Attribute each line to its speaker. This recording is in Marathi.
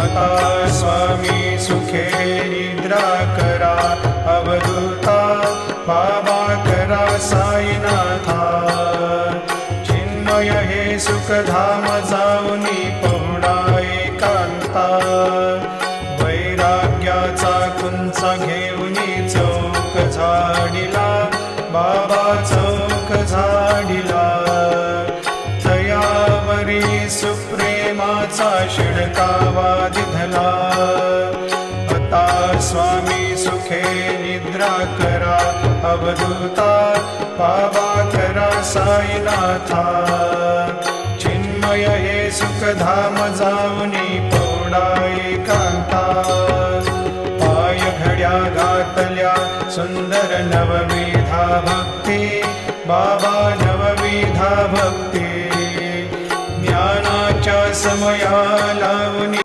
Speaker 1: आता स्वामी सुखे निद्रा करा अवधूता बाबा करा साईनाथा चिन्मय हे सुखधाम जाऊनी पहुडा एकांता वैराग्याचा कुंचा घेऊनी चौक झाडिला बाबा चौक झाडिला तयावरी सुप्रेमाचा शिडकावा दिधला आता स्वामी सुखे निद्रा करा अवधूता बाबा करा साईनाथा चिन्मय हे सुखधाम जाऊनी पौडा एकांता पाय घड्या घातल्या सुंदर नवविधा भक्ती बाबा नवविधा भक्ती ज्ञानाच्या समयाला